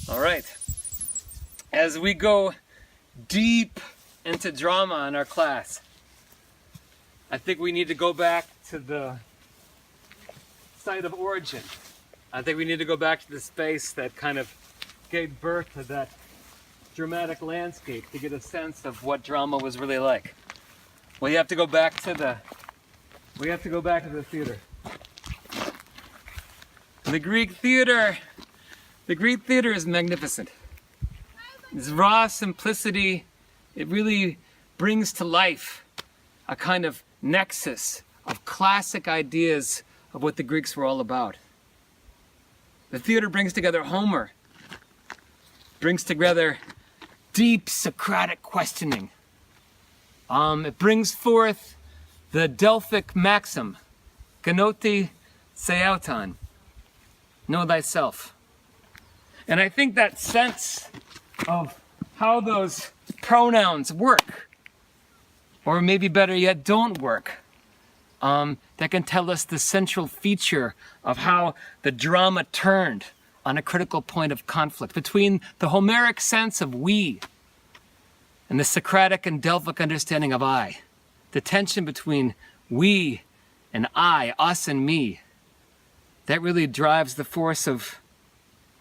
All right. As we go deep into drama in our class, I think we need to go back to the site of origin. I think we need to go back to the space that kind of gave birth to that dramatic landscape to get a sense of what drama was really like. We have to go back to the theater. The Greek theater is magnificent. Its raw simplicity, it really brings to life a kind of nexus of classic ideas of what the Greeks were all about. The theater brings together Homer, brings together deep Socratic questioning. It brings forth the Delphic maxim, Gnoti Theauton, know thyself. And I think that sense of how those pronouns work, or maybe better yet, don't work, that can tell us the central feature of how the drama turned on a critical point of conflict between the Homeric sense of we and the Socratic and Delphic understanding of I. The tension between we and I, us and me, that really drives the force of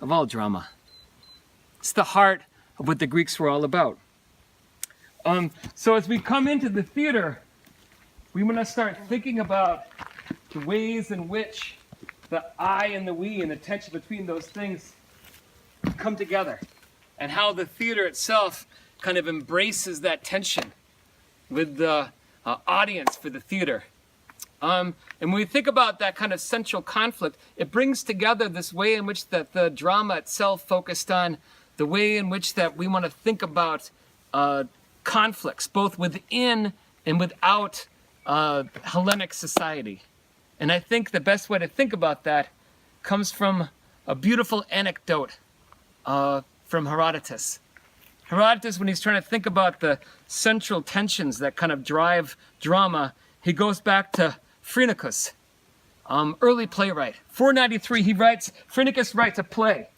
all drama. It's the heart of what the Greeks were all about. So as we come into the theater, we want to start thinking about the ways in which the I and the we and the tension between those things come together, and how the theater itself kind of embraces that tension with the audience for the theater. And when we think about that kind of central conflict, it brings together this way in which that the drama itself focused on the way in which that we want to think about conflicts, both within and without Hellenic society. And I think the best way to think about that comes from a beautiful anecdote from Herodotus. Herodotus, when he's trying to think about the central tensions that kind of drive drama, he goes back to Phrynichus, early playwright. 493, Phrynichus writes a play.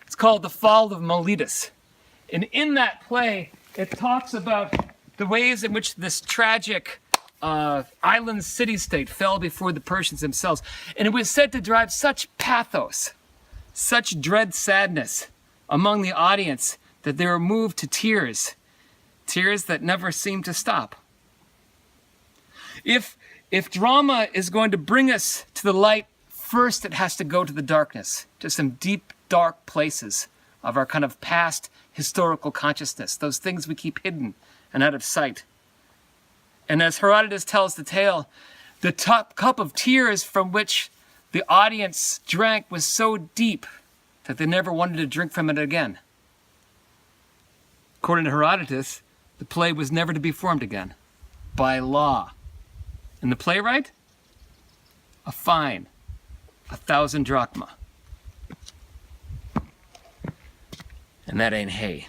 It's called The Fall of Miletus. And in that play, it talks about the ways in which this tragic island city-state fell before the Persians themselves. And it was said to drive such pathos, such dread sadness among the audience that they were moved to tears that never seemed to stop. If drama is going to bring us to the light, first it has to go to the darkness, to some deep, dark places of our kind of past historical consciousness, those things we keep hidden and out of sight. And as Herodotus tells the tale, the top cup of tears from which the audience drank was so deep that they never wanted to drink from it again. According to Herodotus, the play was never to be formed again, by law. And the playwright? A fine, 1,000 drachma. And that ain't hay.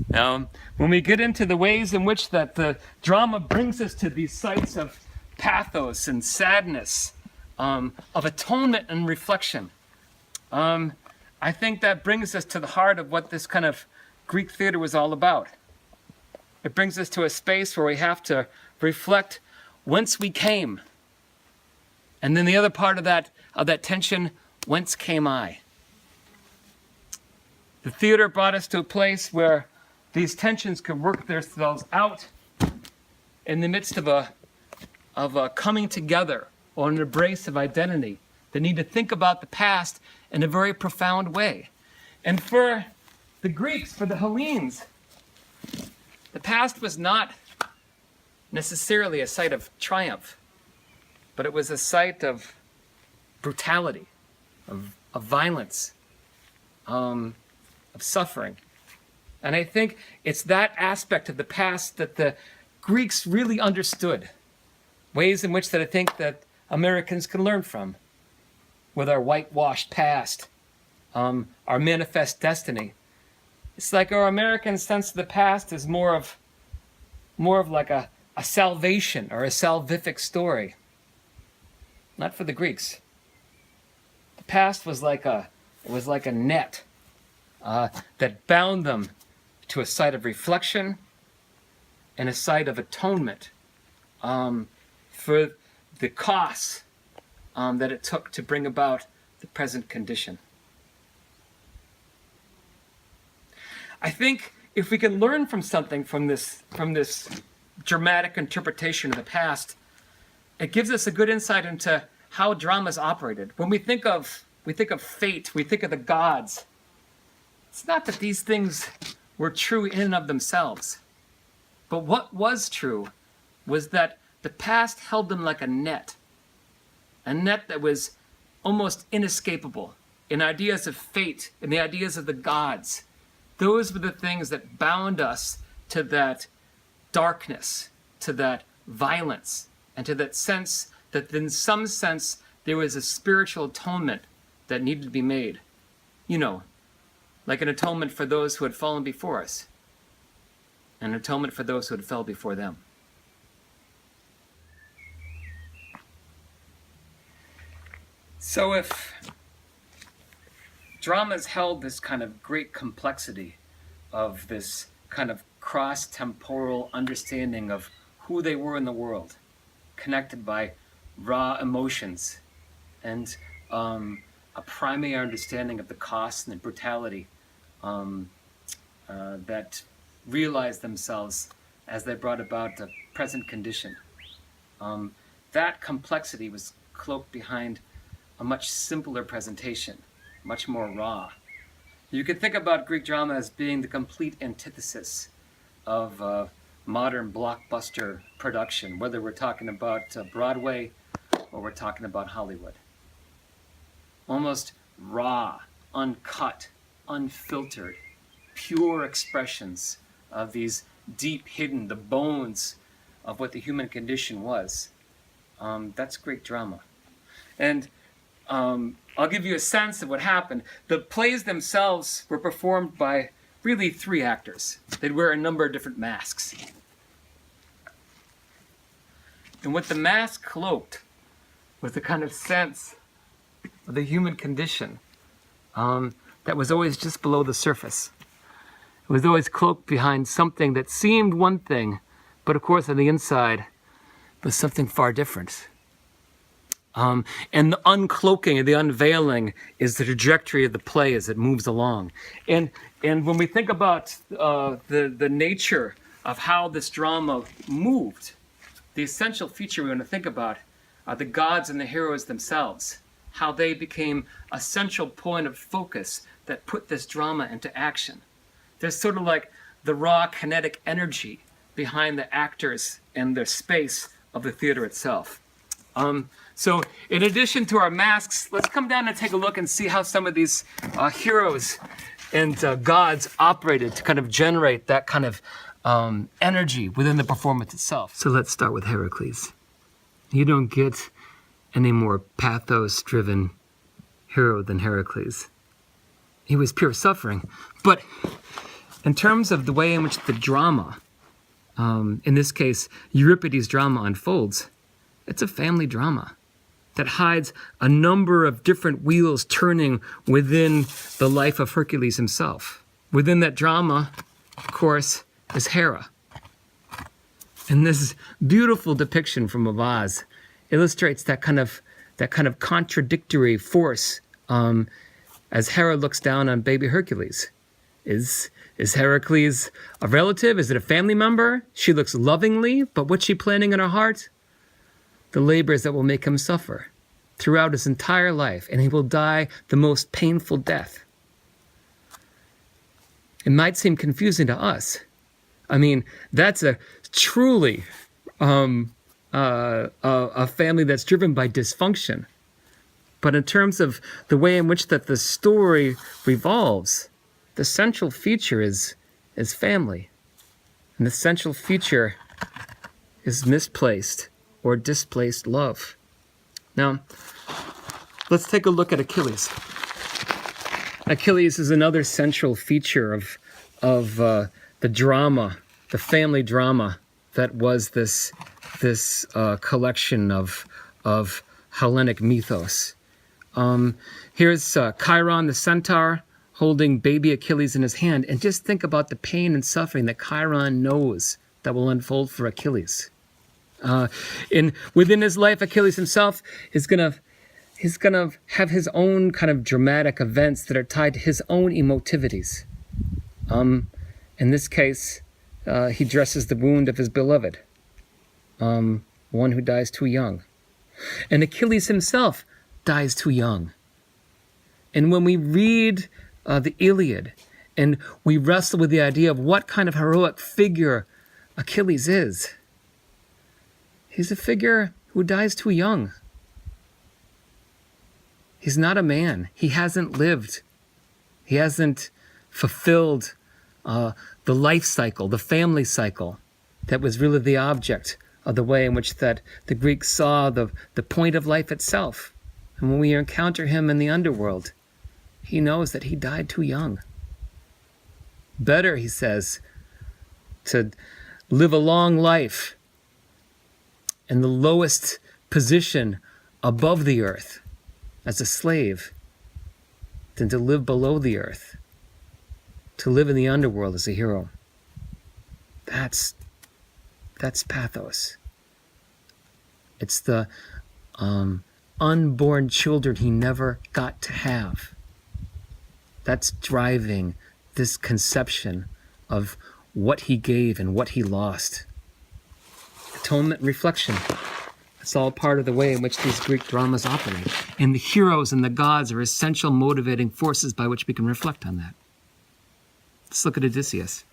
Now, when we get into the ways in which that the drama brings us to these sites of pathos and sadness, of atonement and reflection, I think that brings us to the heart of what this kind of Greek theater was all about. It brings us to a space where we have to reflect whence we came. And then the other part of that tension, whence came I? The theater brought us to a place where these tensions could work themselves out in the midst of a coming together or an embrace of identity. They need to think about the past in a very profound way. And for the Greeks, for the Hellenes, the past was not necessarily a site of triumph, but it was a site of brutality, of violence, of suffering. And I think it's that aspect of the past that the Greeks really understood, ways in which that I think that Americans can learn from, with our whitewashed past, our manifest destiny. It's like our American sense of the past is more of like a salvation or a salvific story. Not for the Greeks. The past was like a net that bound them to a site of reflection and a site of atonement for the costs that it took to bring about the present condition. I think if we can learn from something from this dramatic interpretation of the past, it gives us a good insight into how dramas operated. When we think of fate, we think of the gods. It's not that these things were true in and of themselves, but what was true was that the past held them like a net that was almost inescapable. In ideas of fate, in the ideas of the gods, those were the things that bound us to that darkness, to that violence, and to that sense that in some sense there was a spiritual atonement that needed to be made. You know, like an atonement for those who had fallen before us, and an atonement for those who had fell before them. So if dramas held this kind of great complexity of this kind of cross-temporal understanding of who they were in the world, connected by raw emotions and a primary understanding of the cost and the brutality that realized themselves as they brought about the present condition. That complexity was cloaked behind a much simpler presentation, much more raw. You could think about Greek drama as being the complete antithesis of modern blockbuster production, whether we're talking about Broadway or we're talking about Hollywood. Almost raw, uncut, unfiltered, pure expressions of these deep hidden, the bones of what the human condition was. That's Greek drama. And I'll give you a sense of what happened. The plays themselves were performed by really 3 actors. They'd wear a number of different masks. And what the mask cloaked was the kind of sense of the human condition that was always just below the surface. It was always cloaked behind something that seemed one thing, but of course on the inside was something far different. And the uncloaking and the unveiling is the trajectory of the play as it moves along. And when we think about the nature of how this drama moved, the essential feature we want to think about are the gods and the heroes themselves, how they became a central point of focus that put this drama into action. There's sort of like the raw kinetic energy behind the actors and the space of the theater itself. So in addition to our masks, let's come down and take a look and see how some of these heroes and gods operated to kind of generate that kind of energy within the performance itself. So let's start with Heracles. You don't get any more pathos-driven hero than Heracles. He was pure suffering. But in terms of the way in which the drama, in this case, Euripides' drama unfolds, it's a family drama that hides a number of different wheels turning within the life of Hercules himself. Within that drama, of course, is Hera. And this beautiful depiction from a vase illustrates that kind of contradictory force as Hera looks down on baby Hercules. Is Heracles a relative? Is it a family member? She looks lovingly, but what's she planning in her heart? The labors that will make him suffer throughout his entire life, and he will die the most painful death. It might seem confusing to us. I mean, that's a truly a family that's driven by dysfunction. But in terms of the way in which that the story revolves, the central feature is family. And the central feature is misplaced or displaced love. Now, let's take a look at Achilles. Achilles is another central feature of the drama, the family drama that was this collection of Hellenic mythos. Here's Chiron the centaur holding baby Achilles in his hand, and just think about the pain and suffering that Chiron knows that will unfold for Achilles. Within his life, Achilles himself is gonna have his own kind of dramatic events that are tied to his own emotivities. In this case, he dresses the wound of his beloved, one who dies too young. And Achilles himself dies too young. And when we read the Iliad and we wrestle with the idea of what kind of heroic figure Achilles is, he's a figure who dies too young. He's not a man. He hasn't lived. He hasn't fulfilled the life cycle, the family cycle that was really the object of the way in which that the Greeks saw the point of life itself. And when we encounter him in the underworld, he knows that he died too young. Better, he says, to live a long life in the lowest position above the earth as a slave than to live below the earth, to live in the underworld as a hero. That's pathos. It's the unborn children he never got to have. That's driving this conception of what he gave and what he lost. Atonement and reflection. It's all part of the way in which these Greek dramas operate. And the heroes and the gods are essential motivating forces by which we can reflect on that. Let's look at Odysseus.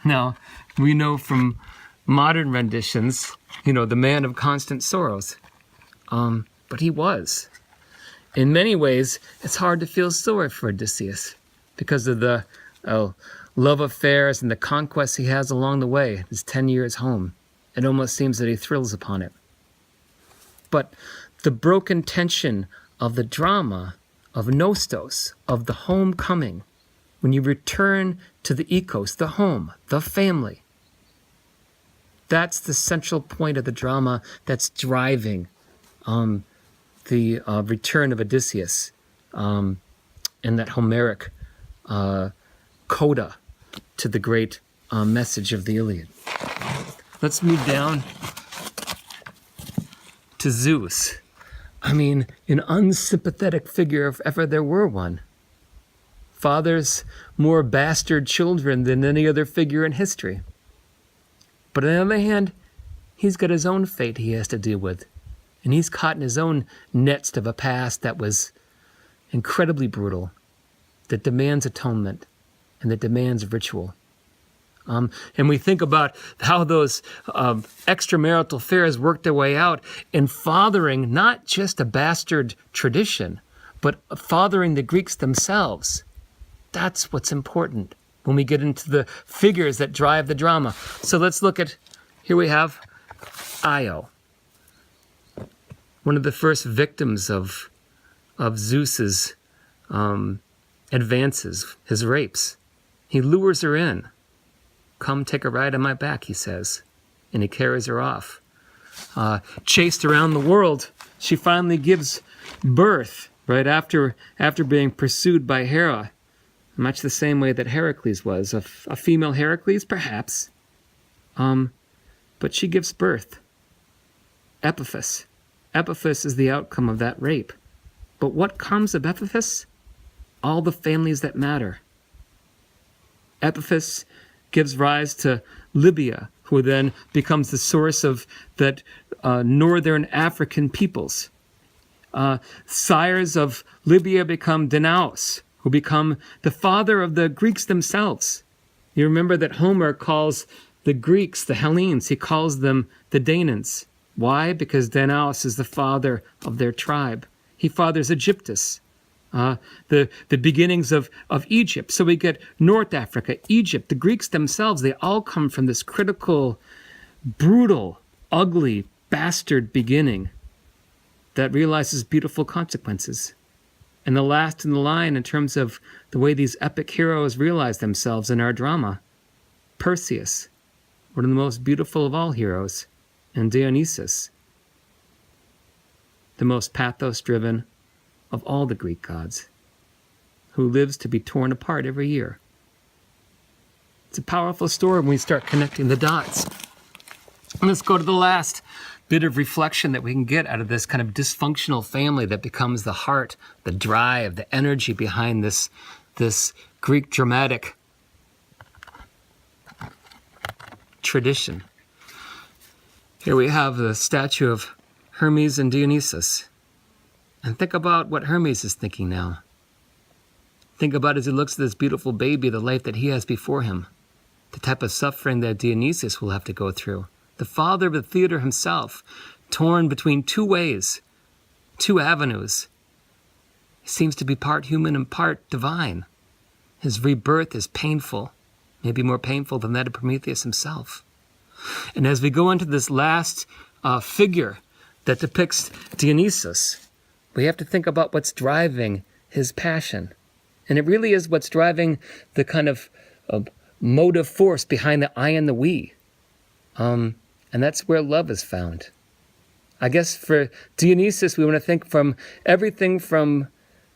Now, we know from modern renditions, the man of constant sorrows. But he was. In many ways, it's hard to feel sorry for Odysseus because of the love affairs and the conquests he has along the way, his 10 years home. It almost seems that he thrills upon it. But the broken tension of the drama of Nostos, of the homecoming, when you return to the Ecos, the home, the family, that's the central point of the drama that's driving the return of Odysseus and that Homeric coda to the great message of the Iliad. Let's move down to Zeus. An unsympathetic figure if ever there were one. Fathers more bastard children than any other figure in history. But on the other hand, he's got his own fate he has to deal with. And he's caught in his own nets of a past that was incredibly brutal, that demands atonement and that demands ritual. And we think about how those extramarital affairs worked their way out in fathering not just a bastard tradition, but fathering the Greeks themselves. That's what's important when we get into the figures that drive the drama. So let's look at, here we have Io, one of the first victims of Zeus's advances, his rapes. He lures her in. Come take a ride on my back, he says, and he carries her off. Chased around the world, she finally gives birth right after being pursued by Hera, much the same way that Heracles was. A female Heracles, perhaps. But she gives birth. Epiphus. Epiphus is the outcome of that rape. But what comes of Epiphus? All the families that matter. Epiphus gives rise to Libya, who then becomes the source of that northern African peoples. Sires of Libya become Danaus, who become the father of the Greeks themselves. You remember that Homer calls the Greeks the Hellenes. He calls them the Danaans. Why? Because Danaus is the father of their tribe. He fathers Aegyptus, the beginnings of Egypt. So we get North Africa, Egypt, the Greeks themselves. They all come from this critical, brutal, ugly, bastard beginning that realizes beautiful consequences. And the last in the line in terms of the way these epic heroes realize themselves in our drama, Perseus, one of the most beautiful of all heroes, and Dionysus, the most pathos-driven of all the Greek gods, who lives to be torn apart every year. It's a powerful story when we start connecting the dots. And let's go to the last bit of reflection that we can get out of this kind of dysfunctional family that becomes the heart, the drive, the energy behind this Greek dramatic tradition. Here we have the statue of Hermes and Dionysus. And think about what Hermes is thinking now. Think about as he looks at this beautiful baby, the life that he has before him, the type of suffering that Dionysus will have to go through. The father of the theater himself, torn between two ways, two avenues. He seems to be part human and part divine. His rebirth is painful, maybe more painful than that of Prometheus himself. And as we go into this last figure that depicts Dionysus, we have to think about what's driving his passion. And it really is what's driving the kind of motive force behind the I and the we. And that's where love is found. I guess for Dionysus, we want to think from everything from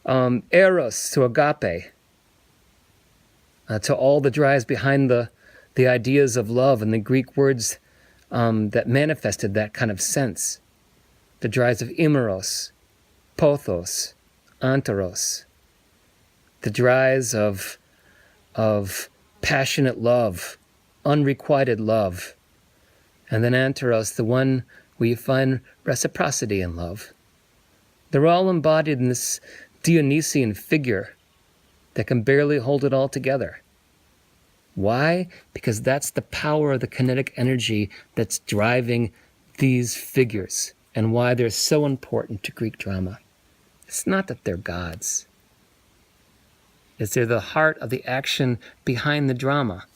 eros to agape, to all the drives behind the ideas of love and the Greek words that manifested that kind of sense. The drives of imeros, pothos, anteros. The drives of passionate love, unrequited love. And then anteros, the one where you find reciprocity in love. They're all embodied in this Dionysian figure that can barely hold it all together. Why? Because that's the power of the kinetic energy that's driving these figures and why they're so important to Greek drama. It's not that they're gods. It's they're the heart of the action behind the drama.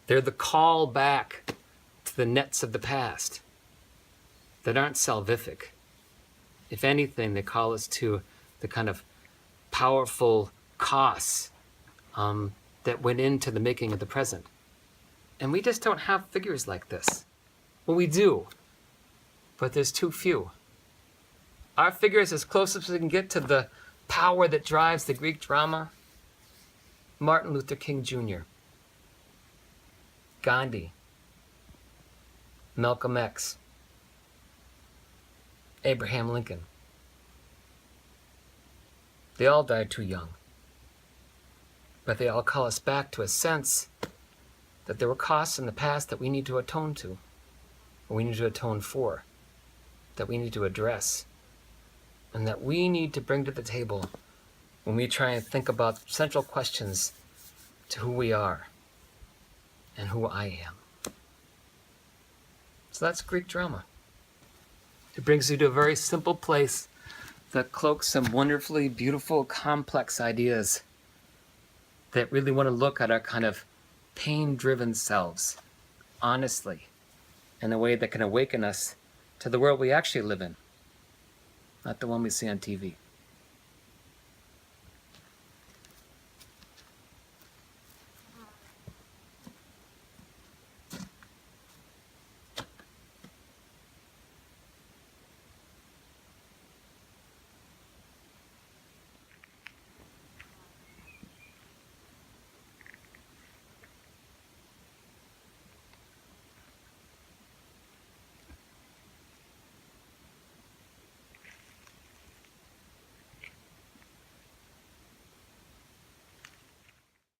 They're the call back to the nets of the past that aren't salvific. If anything, they call us to the kind of powerful costs that went into the making of the present. And we just don't have figures like this. Well, we do, but there's too few. Our figure is as close as we can get to the power that drives the Greek drama. Martin Luther King Jr., Gandhi, Malcolm X, Abraham Lincoln. They all died too young. But they all call us back to a sense that there were costs in the past that we need to atone to, or we need to atone for, that we need to address, and that we need to bring to the table when we try and think about central questions to who we are and who I am. So that's Greek drama. It brings you to a very simple place that cloaks some wonderfully beautiful, complex ideas that really want to look at our kind of pain-driven selves, honestly, in a way that can awaken us to the world we actually live in, not the one we see on TV.